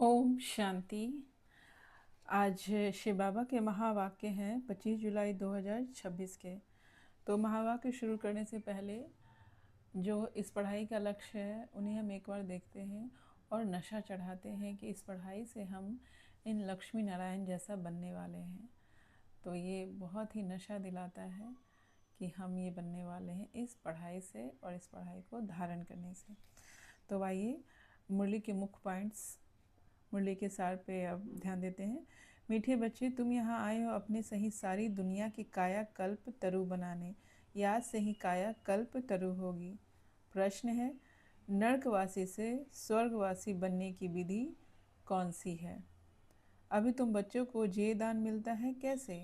ओम शांति। आज शिव बाबा के महावाक्य हैं 25 जुलाई 2026 के। तो महावाक्य शुरू करने से पहले जो इस पढ़ाई का लक्ष्य है उन्हें हम एक बार देखते हैं और नशा चढ़ाते हैं कि इस पढ़ाई से हम इन लक्ष्मी नारायण जैसा बनने वाले हैं। तो ये बहुत ही नशा दिलाता है कि हम ये बनने वाले हैं इस पढ़ाई से और इस पढ़ाई को धारण करने से। तो आइए मुरली के मुख्य पॉइंट्स, मुरली के सार पे अब ध्यान देते हैं। मीठे बच्चे, तुम यहाँ आए हो अपने सही सारी दुनिया की काया कल्प तरु बनाने। याद से ही काया कल्प तरु होगी। प्रश्न है, नर्कवासी से स्वर्गवासी बनने की विधि कौन सी है? अभी तुम बच्चों को जे दान मिलता है, कैसे?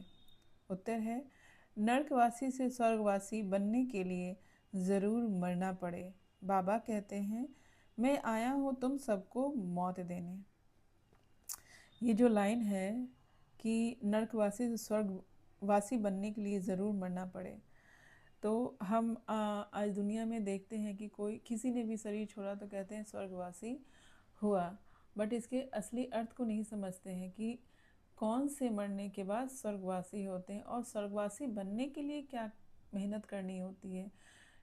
उत्तर है, नर्कवासी से स्वर्गवासी बनने के लिए ज़रूर मरना पड़े। बाबा कहते हैं, मैं आया हूँ तुम सबको मौत देने। ये जो लाइन है कि नर्कवासी से स्वर्गवासी बनने के लिए ज़रूर मरना पड़े, तो हम आज दुनिया में देखते हैं कि कोई किसी ने भी शरीर छोड़ा तो कहते हैं स्वर्गवासी हुआ, बट इसके असली अर्थ को नहीं समझते हैं कि कौन से मरने के बाद स्वर्गवासी होते हैं और स्वर्गवासी बनने के लिए क्या मेहनत करनी होती है।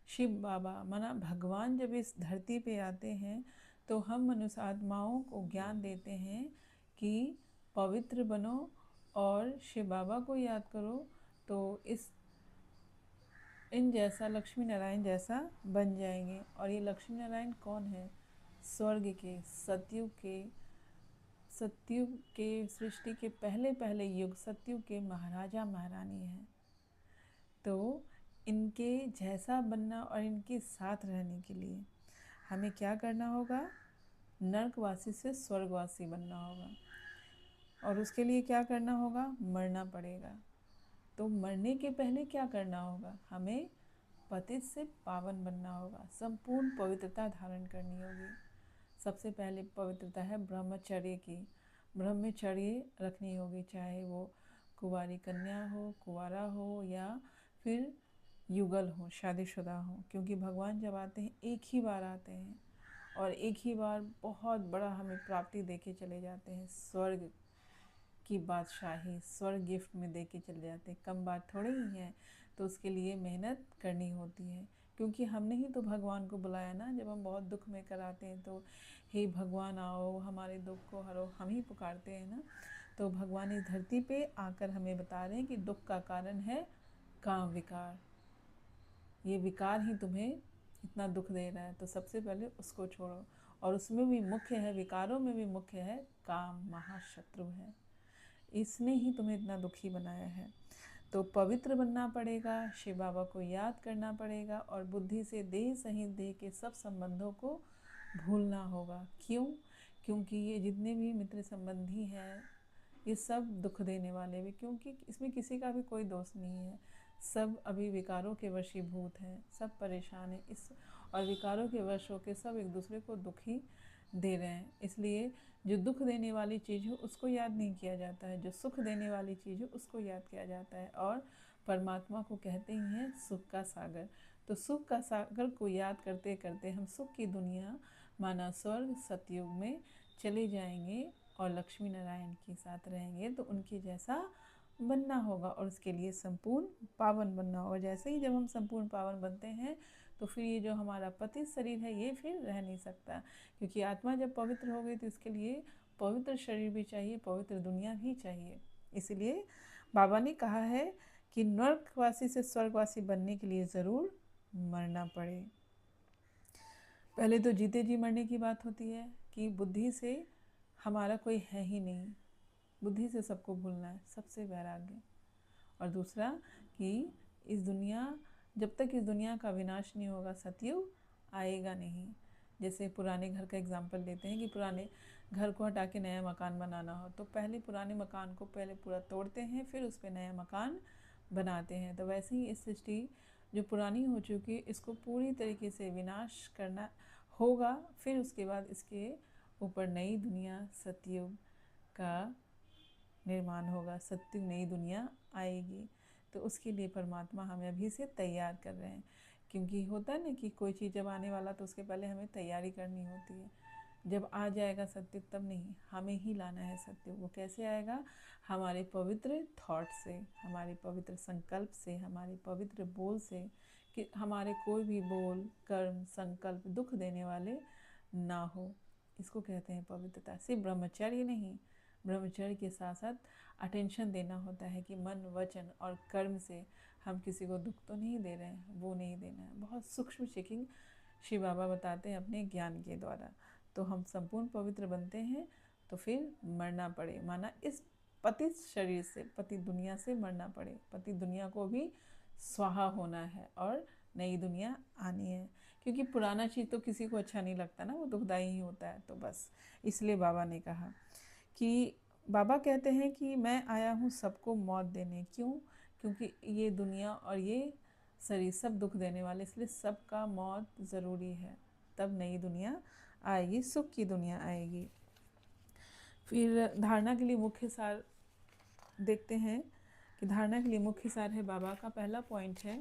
शिव बाबा माना भगवान जब इस धरती पे आते हैं तो हम मनुष्य आत्माओं को ज्ञान देते हैं कि पवित्र बनो और शिव बाबा को याद करो, तो इन जैसा लक्ष्मी नारायण जैसा बन जाएंगे। और ये लक्ष्मी नारायण कौन है? स्वर्ग के, सतयुग के सृष्टि के पहले पहले युग सतयुग के महाराजा महारानी हैं। तो इनके जैसा बनना और इनके साथ रहने के लिए हमें क्या करना होगा? नर्कवासी से स्वर्गवासी बनना होगा। और उसके लिए क्या करना होगा? मरना पड़ेगा। तो मरने के पहले क्या करना होगा? हमें पतित से पावन बनना होगा, संपूर्ण पवित्रता धारण करनी होगी। सबसे पहले पवित्रता है ब्रह्मचर्य की। ब्रह्मचर्य रखनी होगी, चाहे वो कुंवारी कन्या हो, कुंवारा हो या फिर युगल हो, शादीशुदा हो। क्योंकि भगवान जब आते हैं एक ही बार आते हैं और एक ही बार बहुत बड़ा हमें प्राप्ति दे के चले जाते हैं। स्वर्ग की बादशाही स्वर्ग गिफ्ट में दे के चले जाते हैं, कम बात थोड़े ही है। तो उसके लिए मेहनत करनी होती है, क्योंकि हमने ही तो भगवान को बुलाया ना। जब हम बहुत दुख में कराते हैं तो हे भगवान आओ हमारे दुख को हरो, हम ही पुकारते हैं ना। तो भगवान इस धरती पे आकर हमें बता रहे हैं कि दुख का कारण है काम विकार। ये विकार ही तुम्हें इतना दुख दे रहा है, तो सबसे पहले उसको छोड़ो। और उसमें भी मुख्य है, विकारों में भी मुख्य है काम, महाशत्रु है। इसने ही तुम्हें इतना दुखी बनाया है। तो पवित्र बनना पड़ेगा, शिव बाबा को याद करना पड़ेगा और बुद्धि से देह सहित देह के सब संबंधों को भूलना होगा। क्यों? क्योंकि ये जितने भी मित्र संबंधी हैं ये सब दुख देने वाले भी, क्योंकि इसमें किसी का भी कोई दोष नहीं है। सब अभी विकारों के वशीभूत हैं, सब परेशान हैं इस और विकारों के वश होकर सब एक दूसरे को दुखी दे रहे हैं। इसलिए जो दुख देने वाली चीज़ हो उसको याद नहीं किया जाता है, जो सुख देने वाली चीज़ हो उसको याद किया जाता है। और परमात्मा को कहते ही हैं सुख का सागर। तो सुख का सागर को याद करते करते हम सुख की दुनिया माना स्वर्ग सतयुग में चले जाएंगे और लक्ष्मी नारायण के साथ रहेंगे। तो उनके जैसा बनना होगा और उसके लिए संपूर्ण पावन बनना होगा। जैसे ही जब हम संपूर्ण पावन बनते हैं तो फिर ये जो हमारा पतित शरीर है ये फिर रह नहीं सकता, क्योंकि आत्मा जब पवित्र हो गई तो इसके लिए पवित्र शरीर भी चाहिए, पवित्र दुनिया भी चाहिए। इसलिए बाबा ने कहा है कि नर्कवासी से स्वर्गवासी बनने के लिए ज़रूर मरना पड़े। पहले तो जीते जी मरने की बात होती है कि बुद्धि से हमारा कोई है ही नहीं, बुद्धि से सबको भूलना है, सबसे वैराग्य। और दूसरा कि इस दुनिया, जब तक इस दुनिया का विनाश नहीं होगा सतयुग आएगा नहीं। जैसे पुराने घर का एग्जाम्पल लेते हैं कि पुराने घर को हटा के नया मकान बनाना हो तो पहले पुराने मकान को पहले पूरा तोड़ते हैं, फिर उस पर नया मकान बनाते हैं। तो वैसे ही इस सृष्टि जो पुरानी हो चुकी है इसको पूरी तरीके से विनाश करना होगा, फिर उसके बाद इसके ऊपर नई दुनिया सतयुग का निर्माण होगा, सत्य नई दुनिया आएगी। तो उसके लिए परमात्मा हमें अभी से तैयार कर रहे हैं, क्योंकि होता है ना कि कोई चीज़ जब आने वाला तो उसके पहले हमें तैयारी करनी होती है। जब आ जाएगा सत्युग तब नहीं, हमें ही लाना है सत्युग। वो कैसे आएगा? हमारे पवित्र थॉट से, हमारे पवित्र संकल्प से, हमारे पवित्र बोल से, कि हमारे कोई भी बोल, कर्म, संकल्प दुख देने वाले ना हो। इसको कहते हैं पवित्रता। सिर्फ ब्रह्मचर्य नहीं, ब्रह्मचर्य के साथ साथ अटेंशन देना होता है कि मन, वचन और कर्म से हम किसी को दुख तो नहीं दे रहे हैं, वो नहीं देना है। बहुत सूक्ष्म चेकिंग शिव बाबा बताते हैं अपने ज्ञान के द्वारा। तो हम संपूर्ण पवित्र बनते हैं तो फिर मरना पड़े, माना इस पतित शरीर से, पति दुनिया से मरना पड़े। पति दुनिया को भी स्वाहा होना है और नई दुनिया आनी है, क्योंकि पुराना चीज़ तो किसी को अच्छा नहीं लगता ना, वो दुखदाई ही होता है। तो बस इसलिए बाबा ने कहा कि, बाबा कहते हैं कि मैं आया हूँ सबको मौत देने। क्यों? क्योंकि ये दुनिया और ये शरीर सब दुख देने वाले, इसलिए सबका मौत ज़रूरी है। तब नई दुनिया आएगी, सुख की दुनिया आएगी। फिर धारणा के लिए मुख्य सार देखते हैं कि धारणा के लिए मुख्य सार है, बाबा का पहला पॉइंट है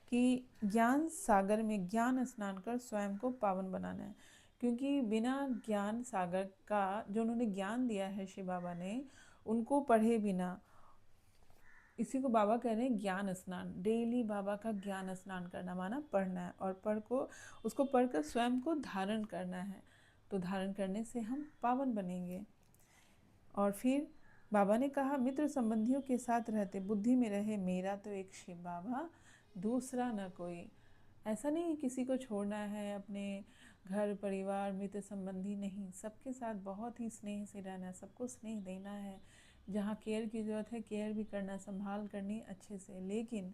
कि ज्ञान सागर में ज्ञान स्नान कर स्वयं को पावन बनाना है। क्योंकि बिना ज्ञान सागर का, जो उन्होंने ज्ञान दिया है शिव बाबा ने, उनको पढ़े बिना, इसी को बाबा कह रहे हैं ज्ञान स्नान। डेली बाबा का ज्ञान स्नान करना, माना पढ़ना है, और उसको पढ़कर स्वयं को धारण करना है। तो धारण करने से हम पावन बनेंगे। और फिर बाबा ने कहा, मित्र संबंधियों के साथ रहते बुद्धि में रहे मेरा तो एक शिव बाबा, दूसरा न कोई। ऐसा नहीं किसी को छोड़ना है, अपने घर परिवार मित्र संबंधी नहीं, सबके साथ बहुत ही स्नेह से रहना, सबको स्नेह देना है। जहाँ केयर की ज़रूरत है केयर भी करना, संभाल करनी अच्छे से। लेकिन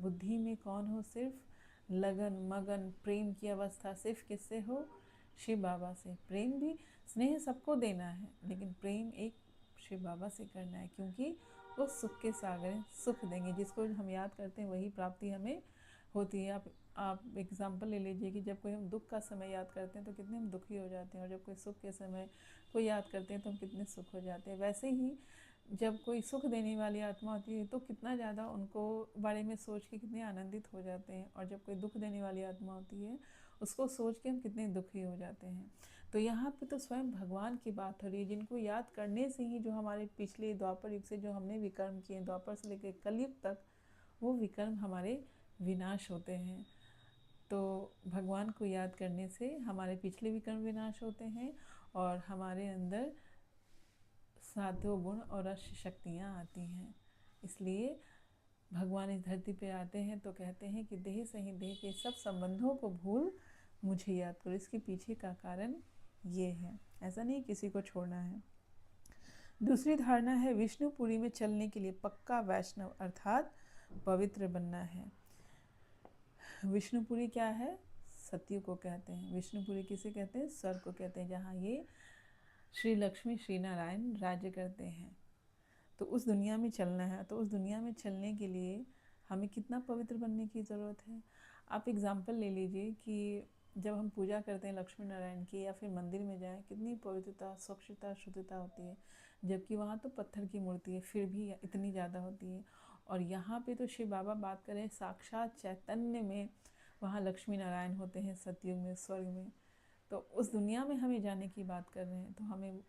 बुद्धि में कौन हो? सिर्फ लगन मगन प्रेम की अवस्था सिर्फ किससे हो? शिव बाबा से। प्रेम भी, स्नेह सबको देना है, लेकिन प्रेम एक शिव बाबा से करना है, क्योंकि वो सुख के सागर सुख देंगे। जिसको हम याद करते हैं वही प्राप्ति हमें होती है। आप एग्जाम्पल ले लीजिए कि जब कोई हम दुख का समय याद करते हैं तो कितने हम दुखी हो जाते हैं, और जब कोई सुख के समय को याद करते हैं तो हम कितने सुख हो जाते हैं। वैसे ही जब कोई सुख देने वाली आत्मा होती है तो कितना ज़्यादा उनको बारे में सोच के कितने आनंदित हो जाते हैं, और जब कोई दुख देने वाली आत्मा होती है उसको सोच के हम कितने दुखी हो जाते हैं। तो यहाँ पे तो स्वयं भगवान की बात हो रही है, जिनको याद करने से ही जो हमारे पिछले द्वापर युग से जो हमने विकर्म किए, द्वापर से लेकर कलयुग तक, वो विकर्म हमारे विनाश होते हैं। तो भगवान को याद करने से हमारे पिछले विकर्म विनाश होते हैं, और हमारे अंदर साधो गुण और अष्ट शक्तियाँ आती हैं। इसलिए भगवान इस धरती पे आते हैं तो कहते हैं कि देह सही देह के सब संबंधों को भूल मुझे याद करो। इसके पीछे का कारण ये है, ऐसा नहीं किसी को छोड़ना है। दूसरी धारणा है, विष्णुपुरी में चलने के लिए पक्का वैष्णव अर्थात पवित्र बनना है। विष्णुपुरी क्या है? सत्य को कहते हैं। विष्णुपुरी किसे कहते हैं? स्वर्ग को कहते हैं, जहाँ ये श्री लक्ष्मी श्री नारायण राज्य करते हैं। तो उस दुनिया में चलना है। तो उस दुनिया में चलने के लिए हमें कितना पवित्र बनने की ज़रूरत है। आप एग्जाम्पल ले लीजिए कि जब हम पूजा करते हैं लक्ष्मी नारायण की, या फिर मंदिर में जाएं, कितनी पवित्रता, स्वच्छता, शुद्धता होती है, जबकि वहाँ तो पत्थर की मूर्ति है, फिर भी इतनी ज़्यादा होती है। और यहाँ पे तो शिव बाबा बात करें साक्षात चैतन्य में, वहाँ लक्ष्मी नारायण होते हैं सतयुग में, स्वर्ग में। तो उस दुनिया में हमें जाने की बात कर रहे हैं, तो हमें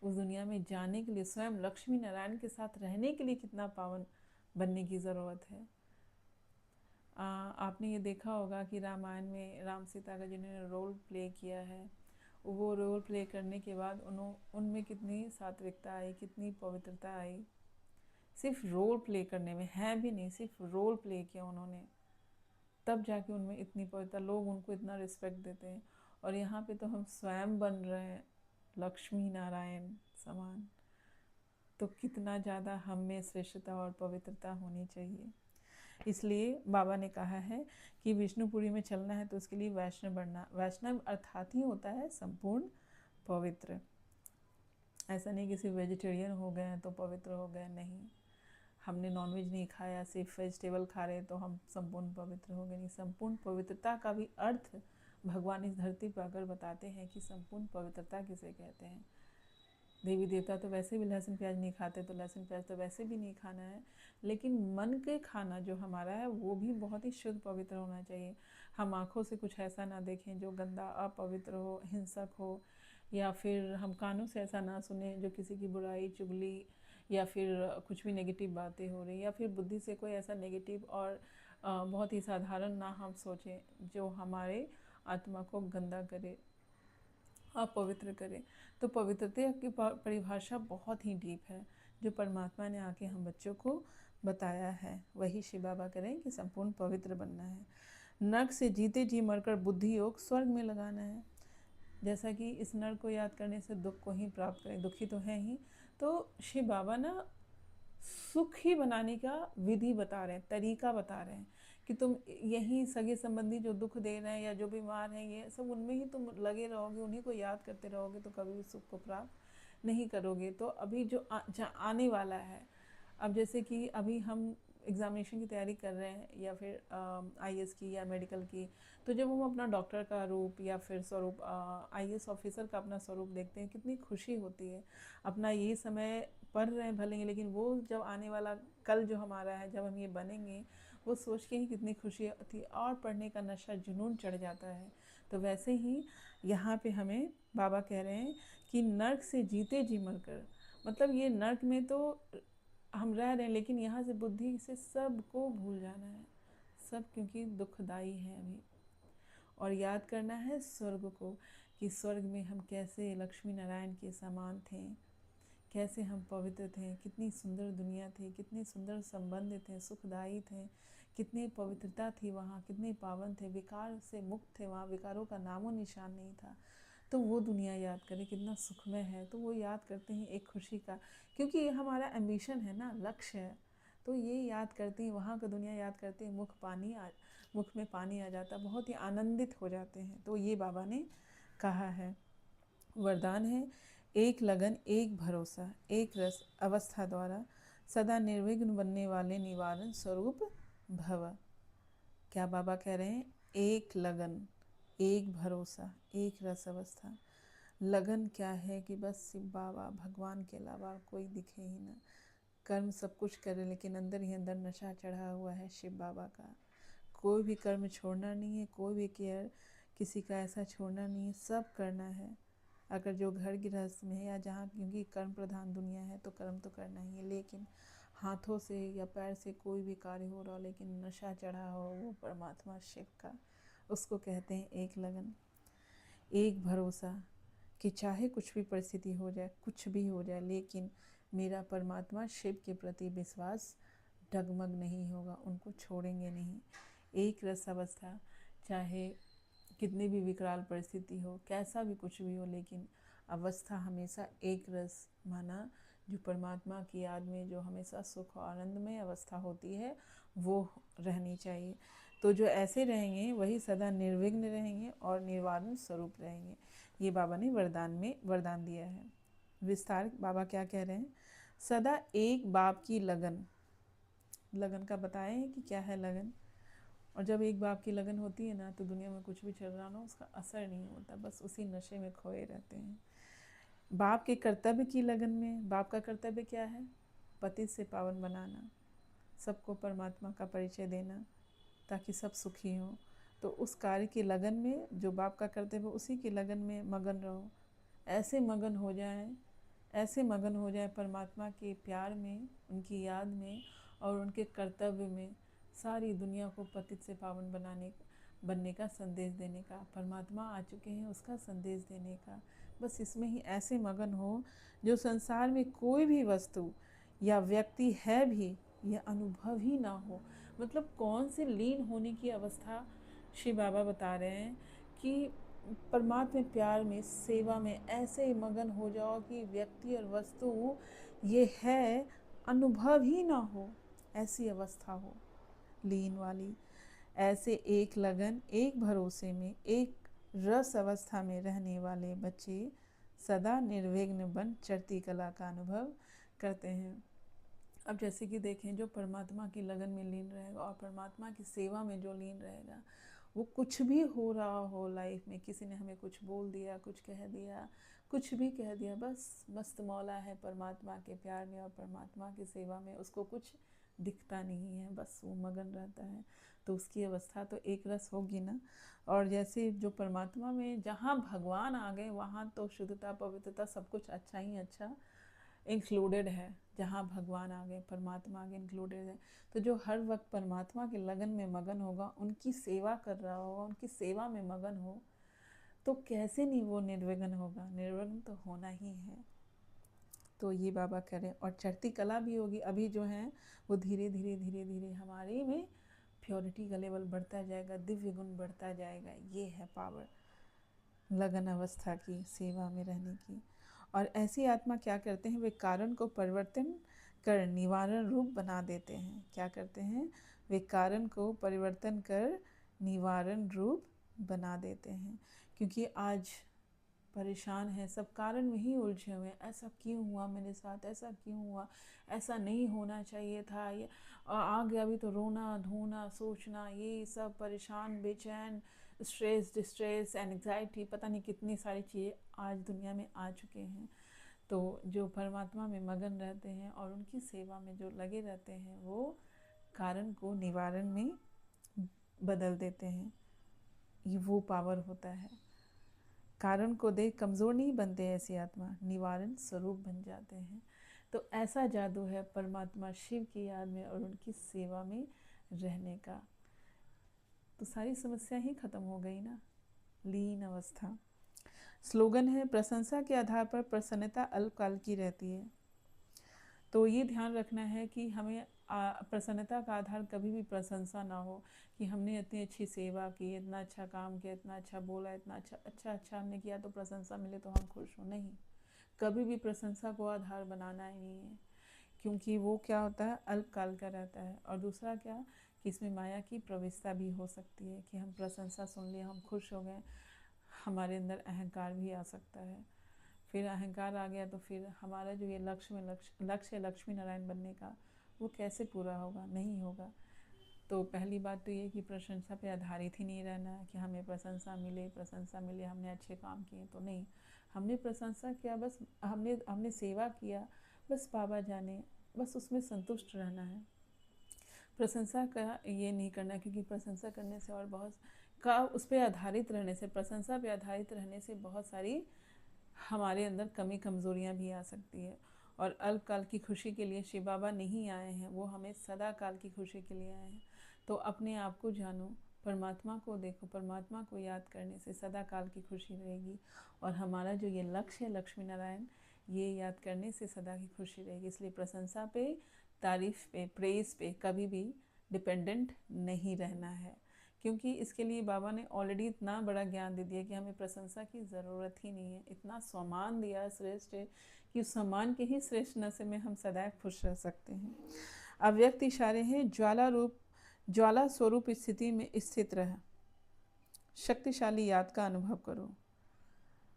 उस दुनिया में जाने के लिए स्वयं लक्ष्मी नारायण के साथ रहने के लिए कितना पावन बनने की ज़रूरत है। आपने ये देखा होगा कि रामायण में राम सीता का जिन्होंने रोल प्ले किया है, वो रोल प्ले करने के बाद उनमें कितनी सात्विकता आई, कितनी पवित्रता आई। सिर्फ रोल प्ले करने में, है भी नहीं, सिर्फ रोल प्ले किया उन्होंने, तब जाके उनमें इतनी पवित्रता, लोग उनको इतना रिस्पेक्ट देते हैं। और यहाँ पे तो हम स्वयं बन रहे हैं लक्ष्मी नारायण समान, तो कितना ज़्यादा हम में श्रेष्ठता और पवित्रता होनी चाहिए। इसलिए बाबा ने कहा है कि विष्णुपुरी में चलना है तो उसके लिए वैष्णव बनना। वैष्णव अर्थात ही होता है संपूर्ण पवित्र। ऐसा नहीं कि सिर्फ वेजिटेरियन हो गए तो पवित्र हो गए, नहीं। हमने नॉनवेज नहीं खाया, सिर्फ वेजिटेबल खा रहे तो हम संपूर्ण पवित्र हो गए, नहीं। संपूर्ण पवित्रता का भी अर्थ भगवान इस धरती पर अगर बताते हैं कि संपूर्ण पवित्रता किसे कहते हैं। देवी देवता तो वैसे भी लहसुन प्याज नहीं खाते, तो लहसुन प्याज तो वैसे भी नहीं खाना है। लेकिन मन के खाना जो हमारा है वो भी बहुत ही शुद्ध पवित्र होना चाहिए। हम आँखों से कुछ ऐसा ना देखें जो गंदा अपवित्र हो, हिंसक हो, या फिर हम कानों से ऐसा ना सुने जो किसी की बुराई चुगली या फिर कुछ भी नेगेटिव बातें हो रही, या फिर बुद्धि से कोई ऐसा नेगेटिव और बहुत ही साधारण ना हम सोचें जो हमारे आत्मा को गंदा करे, अपवित्र करे। तो पवित्रता की परिभाषा बहुत ही डीप है जो परमात्मा ने आके हम बच्चों को बताया है। वही शिव बाबा करें कि संपूर्ण पवित्र बनना है, नर्क से जीते जी मरकर बुद्धि योग स्वर्ग में लगाना है। जैसा कि इस नर्क को याद करने से दुख को ही प्राप्त करें, दुखी तो है ही। तो शिव बाबा ना सुख ही बनाने का विधि बता रहे हैं, तरीका बता रहे हैं कि तुम यही सगे संबंधी जो दुख दे रहे हैं या जो बीमार हैं, ये सब उनमें ही तुम लगे रहोगे, उन्हीं को याद करते रहोगे तो कभी भी सुख को प्राप्त नहीं करोगे। तो अभी जो आने वाला है, अब जैसे कि अभी हम एग्ज़ामिनेशन की तैयारी कर रहे हैं या फिर आईएएस की या मेडिकल की, तो जब हम अपना डॉक्टर का रूप या फिर स्वरूप आईएएस ऑफिसर का अपना स्वरूप देखते हैं, कितनी खुशी होती है। अपना ये समय पढ़ रहे हैं भले ही, लेकिन वो जब आने वाला कल जो हमारा है, जब हम ये बनेंगे, वो सोच के ही कितनी खुशी होती है और पढ़ने का नशा जुनून चढ़ जाता है। तो वैसे ही यहाँ पे हमें बाबा कह रहे हैं कि नर्क से जीते जी मरकर, मतलब ये नर्क में तो हम रह रहे हैं, लेकिन यहाँ से बुद्धि से सबको भूल जाना है, सब, क्योंकि दुखदाई है अभी। और याद करना है स्वर्ग को, कि स्वर्ग में हम कैसे लक्ष्मी नारायण के समान थे, कैसे हम पवित्र थे, कितनी सुंदर दुनिया थी, कितने सुंदर संबंध थे, सुखदायी थे, कितनी पवित्रता थी वहाँ, कितने पावन थे, विकार से मुक्त थे, वहाँ विकारों का नामो निशान नहीं था। तो वो दुनिया याद करें कितना सुखमय है। तो वो याद करते हैं एक खुशी का, क्योंकि ये हमारा एम्बिशन है ना, लक्ष्य है। तो ये याद करते हैं, वहाँ का दुनिया याद करते हैं, मुख में पानी आ जाता, बहुत ही आनंदित हो जाते हैं। तो ये बाबा ने कहा है, वरदान है, एक लगन एक भरोसा एक रस अवस्था द्वारा सदा निर्विघ्न बनने वाले निवारण स्वरूप भव। क्या बाबा कह रहे हैं? एक लगन एक भरोसा एक रस अवस्था। लगन क्या है कि बस शिव बाबा भगवान के अलावा कोई दिखे ही ना, कर्म सब कुछ करे लेकिन अंदर ही अंदर नशा चढ़ा हुआ है शिव बाबा का। कोई भी कर्म छोड़ना नहीं है, कोई भी केयर किसी का ऐसा छोड़ना नहीं है, सब करना है। अगर जो घर गृहस्थ में है या जहाँ, क्योंकि कर्म प्रधान दुनिया है तो कर्म तो करना ही है, लेकिन हाथों से या पैर से कोई भी कार्य हो रहा हो लेकिन नशा चढ़ा हो वो परमात्मा शिव का, उसको कहते हैं एक लगन एक भरोसा, कि चाहे कुछ भी परिस्थिति हो जाए, कुछ भी हो जाए, लेकिन मेरा परमात्मा शिव के प्रति विश्वास डगमग नहीं होगा, उनको छोड़ेंगे नहीं। एक रस अवस्था, चाहे कितनी भी विकराल परिस्थिति हो, कैसा भी कुछ भी हो, लेकिन अवस्था हमेशा एक रस माना, जो परमात्मा की याद में जो हमेशा सुख और आनंद में अवस्था होती है वो रहनी चाहिए। तो जो ऐसे रहेंगे वही सदा निर्विघ्न रहेंगे और निर्वाण स्वरूप रहेंगे। ये बाबा ने वरदान दिया है। विस्तार बाबा क्या कह रहे हैं? सदा एक बाप की लगन, लगन का बताए हैं कि क्या है लगन। और जब एक बाप की लगन होती है ना, तो दुनिया में कुछ भी चल रहा ना उसका असर नहीं होता, बस उसी नशे में खोए रहते हैं। बाप के कर्तव्य की लगन में, बाप का कर्तव्य क्या है? पति से पावन बनाना, सबको परमात्मा का परिचय देना ताकि सब सुखी हों। तो उस कार्य की लगन में जो बाप का कर्तव्य, उसी की लगन में मगन रहो। ऐसे मगन हो जाए, ऐसे मगन हो जाए परमात्मा के प्यार में, उनकी याद में और उनके कर्तव्य में, सारी दुनिया को पतित से पावन बनने का संदेश देने का, परमात्मा आ चुके हैं उसका संदेश देने का, बस इसमें ही ऐसे मगन हो जो संसार में कोई भी वस्तु या व्यक्ति है भी यह अनुभव ही ना हो। मतलब कौन से लीन होने की अवस्था श्री बाबा बता रहे हैं कि परमात्मा प्यार में, सेवा में ऐसे मगन हो जाओ कि व्यक्ति और वस्तु ये है अनुभव ही ना हो, ऐसी अवस्था हो लीन वाली। ऐसे एक लगन एक भरोसे में एक रस अवस्था में रहने वाले बच्चे सदा निर्विघ्न बन चढ़ती कला का अनुभव करते हैं। अब जैसे कि देखें, जो परमात्मा की लगन में लीन रहेगा और परमात्मा की सेवा में जो लीन रहेगा, वो कुछ भी हो रहा हो लाइफ में, किसी ने हमें कुछ बोल दिया, कुछ कह दिया, कुछ भी कह दिया, बस मस्त मौला है परमात्मा के प्यार में और परमात्मा की सेवा में, उसको कुछ दिखता नहीं है, बस वो मगन रहता है, तो उसकी अवस्था तो एक रस होगी ना। और जैसे जो परमात्मा में जहाँ भगवान आ गए वहाँ तो शुद्धता पवित्रता सब कुछ अच्छा ही अच्छा इंक्लूडेड है। जहाँ भगवान आ गए, परमात्मा आ गए, इंक्लूडेड है। तो जो हर वक्त परमात्मा के लगन में मगन होगा, उनकी सेवा कर रहा होगा, उनकी सेवा में मगन हो, तो कैसे नहीं वो निर्विघ्न होगा, निर्विघ्न तो होना ही है। तो ये बाबा कह रहे हैं। और चढ़ती कला भी होगी, अभी जो है वो धीरे धीरे धीरे धीरे हमारे में प्योरिटी का लेवल बढ़ता जाएगा, दिव्य गुण बढ़ता जाएगा। ये है पावर लगन अवस्था की, सेवा में रहने की। और ऐसी आत्मा क्या करते हैं, वे कारण को परिवर्तन कर निवारण रूप बना देते हैं। क्या करते हैं, वे कारण को परिवर्तन कर निवारण रूप बना देते हैं। क्योंकि आज परेशान है, सब कारण में ही उलझे हुए हैं। ऐसा क्यों हुआ मेरे साथ, ऐसा क्यों हुआ, ऐसा नहीं होना चाहिए था, ये आ गया अभी तो रोना धोना सोचना, ये सब परेशान बेचैन, स्ट्रेस डिस्ट्रेस एंग्जाइटी, पता नहीं कितनी सारी चीज़ें आज दुनिया में आ चुके हैं। तो जो परमात्मा में मगन रहते हैं और उनकी सेवा में जो लगे रहते हैं, वो कारण को निवारण में बदल देते हैं। ये वो पावर होता है। कारण को देख कमज़ोर नहीं बनते ऐसी आत्मा, निवारण स्वरूप बन जाते हैं। तो ऐसा जादू है परमात्मा शिव की याद में और उनकी सेवा में रहने का। तो सारी समस्या ही खत्म हो गई ना, लीन अवस्था। स्लोगन है, प्रशंसा के आधार पर प्रसन्नता अल्पकाल की रहती है। तो ये ध्यान रखना है कि हमें प्रसन्नता का आधार कभी भी प्रशंसा ना हो कि हमने इतनी अच्छी सेवा की, इतना अच्छा काम किया, इतना अच्छा बोला, इतना अच्छा हमने किया तो प्रशंसा मिले तो हम खुश हो। नहीं, कभी भी प्रशंसा को आधार बनाना ही नहीं है, क्योंकि वो क्या होता है, अल्पकाल का रहता है। और दूसरा क्या कि इसमें माया की प्रवेशता भी हो सकती है कि हम प्रशंसा सुन लिए, हम खुश हो गए, हमारे अंदर अहंकार भी आ सकता है। फिर अहंकार आ गया तो फिर हमारा जो ये लक्ष्य है लक्ष्मी नारायण बनने का, वो कैसे पूरा होगा, नहीं होगा। तो पहली बात तो ये कि प्रशंसा पे आधारित ही नहीं रहना कि हमें प्रशंसा मिले, हमने अच्छे काम किए तो नहीं। हमने प्रशंसा किया, बस हमने सेवा किया, बस बाबा जाने, बस उसमें संतुष्ट रहना है। प्रशंसा का ये नहीं करना, क्योंकि प्रशंसा करने से और बहुत का उस पर आधारित रहने से, प्रशंसा पे आधारित रहने से बहुत सारी हमारे अंदर कमी कमज़ोरियाँ भी आ सकती है। और अल्पकाल की खुशी के लिए शिव बाबा नहीं आए हैं, वो हमें सदा काल की खुशी के लिए आए हैं। तो अपने आप को जानो, परमात्मा को देखो, परमात्मा को याद करने से सदा काल की खुशी रहेगी। और हमारा जो ये लक्ष्य है लक्ष्मी नारायण, ये याद करने से सदा की खुशी रहेगी। इसलिए प्रशंसा पे, तारीफ़ पे, प्रेज़ पे कभी भी डिपेंडेंट नहीं रहना है, क्योंकि इसके लिए बाबा ने ऑलरेडी इतना बड़ा ज्ञान दे दिया कि हमें प्रशंसा की ज़रूरत ही नहीं है। इतना सम्मान दिया श्रेष्ठ है कि उस सम्मान के ही श्रेष्ठ नशे में हम सदैव खुश रह सकते हैं। अव्यक्त इशारे हैं, ज्वाला स्वरूप स्थिति में स्थित रह, शक्तिशाली याद का अनुभव करो।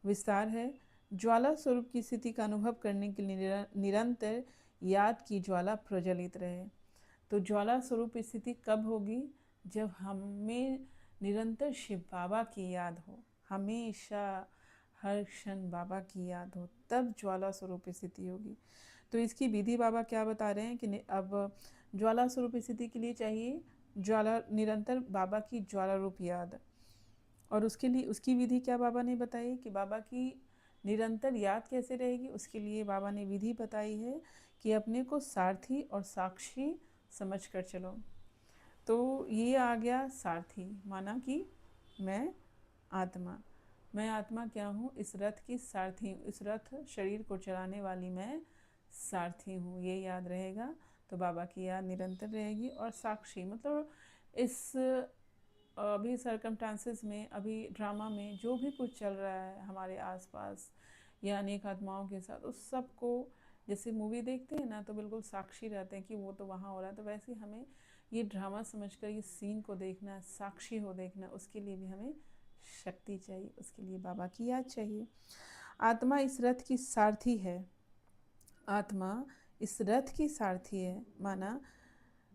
विस्तार है, ज्वाला स्वरूप की स्थिति का अनुभव करने के लिए निरंतर याद की ज्वाला प्रज्वलित रहे। तो ज्वाला स्वरूप स्थिति कब होगी, जब हमें निरंतर शिव बाबा की याद हो, हमेशा हर क्षण बाबा की याद हो, तब ज्वाला स्वरूप स्थिति होगी। तो इसकी विधि बाबा क्या बता रहे हैं कि अब ज्वाला स्वरूप स्थिति के लिए चाहिए ज्वाला, निरंतर बाबा की ज्वाला रूप याद। और उसके लिए उसकी विधि क्या बाबा ने बताई कि बाबा की निरंतर याद कैसे रहेगी। उसके लिए बाबा ने विधि बताई है कि अपने को सारथी और साक्षी समझ कर चलो। तो ये आ गया सारथी, माना कि मैं आत्मा क्या हूँ, इस रथ की सारथी हूँ, इस रथ शरीर को चलाने वाली मैं सारथी हूँ, ये याद रहेगा। तो बाबा की याद निरंतर रहेगी। और साक्षी मतलब इस अभी सर्कमस्टांसेस में, अभी ड्रामा में जो भी कुछ चल रहा है हमारे आसपास या अनेक आत्माओं के साथ, उस सब को जैसे मूवी देखते हैं ना, तो बिल्कुल साक्षी रहते हैं कि वो तो वहाँ हो रहा है। तो वैसे ही हमें ये ड्रामा समझकर ये सीन को देखना, साक्षी हो देखना, उसके लिए भी हमें शक्ति चाहिए, उसके लिए बाबा की याद चाहिए। आत्मा इस रथ की सारथी है, आत्मा इस रथ की सारथी है, माना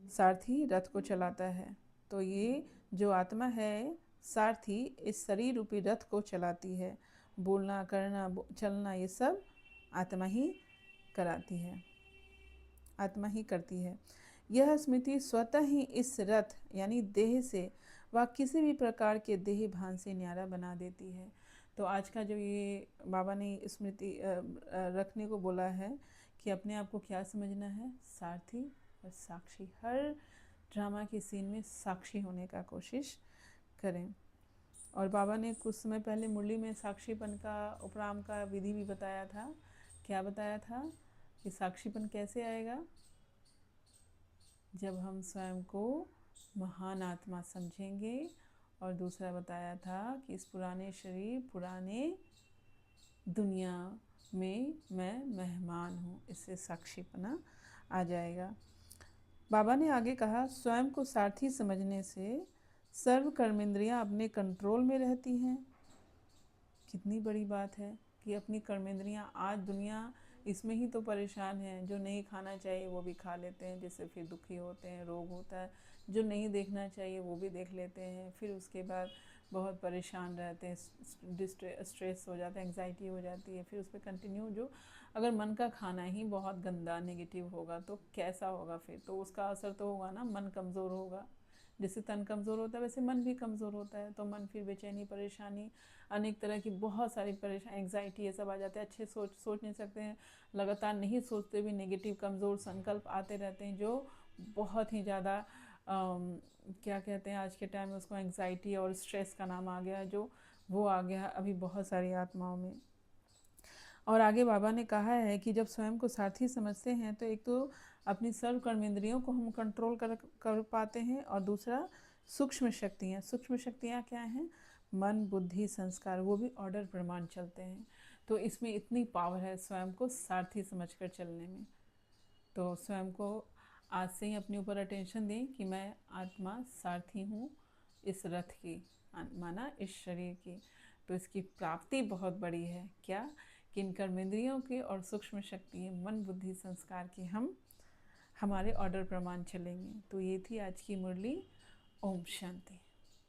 सारथी रथ को चलाता है। तो ये जो आत्मा है सारथी, इस शरीर रूपी रथ को चलाती है। बोलना, करना, चलना, ये सब आत्मा ही कराती है, आत्मा ही करती है। यह स्मृति स्वतः ही इस रथ यानी देह से व किसी भी प्रकार के देह भान से न्यारा बना देती है। तो आज का जो ये बाबा ने स्मृति रखने को बोला है कि अपने आप को क्या समझना है, सारथी और साक्षी। हर ड्रामा के सीन में साक्षी होने का कोशिश करें। और बाबा ने कुछ समय पहले मुरली में साक्षीपन का उपराम का विधि भी बताया था। क्या बताया था कि साक्षीपन कैसे आएगा, जब हम स्वयं को महान आत्मा समझेंगे। और दूसरा बताया था कि इस पुराने शरीर पुराने दुनिया में मैं मेहमान हूँ, इससे साक्षीपना आ जाएगा। बाबा ने आगे कहा, स्वयं को सारथी समझने से सर्व कर्मेंद्रियाँ अपने कंट्रोल में रहती हैं। कितनी बड़ी बात है कि अपनी कर्मेंद्रियाँ, आज दुनिया इसमें ही तो परेशान है। जो नहीं खाना चाहिए वो भी खा लेते हैं, जिससे फिर दुखी होते हैं, रोग होता है। जो नहीं देखना चाहिए वो भी देख लेते हैं, फिर उसके बाद बहुत परेशान रहते हैं, स्ट्रेस हो जाता है, एंग्जाइटी हो जाती है। फिर उस पर कंटिन्यू जो अगर मन का खाना ही बहुत गंदा नेगेटिव होगा तो कैसा होगा, फिर तो उसका असर तो होगा ना, मन कमज़ोर होगा। जैसे तन कमज़ोर होता है वैसे मन भी कमज़ोर होता है। तो मन फिर बेचैनी, परेशानी, अनेक तरह की बहुत सारी परेशानी, एंग्जाइटी, ये सब आ जाते हैं। अच्छे सोच नहीं सकते हैं, लगातार नहीं सोचते भी नेगेटिव कमज़ोर संकल्प आते रहते हैं, जो बहुत ही ज़्यादा क्या कहते हैं आज के टाइम में उसको, एंग्जाइटी और स्ट्रेस का नाम आ गया, जो वो आ गया अभी बहुत सारी आत्माओं में। और आगे बाबा ने कहा है कि जब स्वयं को सारथी समझते हैं तो एक तो अपनी सर्व कर्मेंद्रियों को हम कंट्रोल कर पाते हैं, और दूसरा सूक्ष्म शक्तियाँ क्या हैं, मन, बुद्धि, संस्कार, वो भी ऑर्डर प्रमाण चलते हैं। तो इसमें इतनी पावर है स्वयं को सारथी समझकर चलने में। तो स्वयं को आज से ही अपने ऊपर अटेंशन दें कि मैं आत्मा सारथी हूँ इस रथ की, माना इस शरीर की। तो इसकी प्राप्ति बहुत बड़ी है। क्या कि इन कर्मेंद्रियों के और सूक्ष्म शक्ति, मन, बुद्धि, संस्कार की हम हमारे ऑर्डर प्रमाण चलेंगे। तो ये थी आज की मुरली। ओम शांति।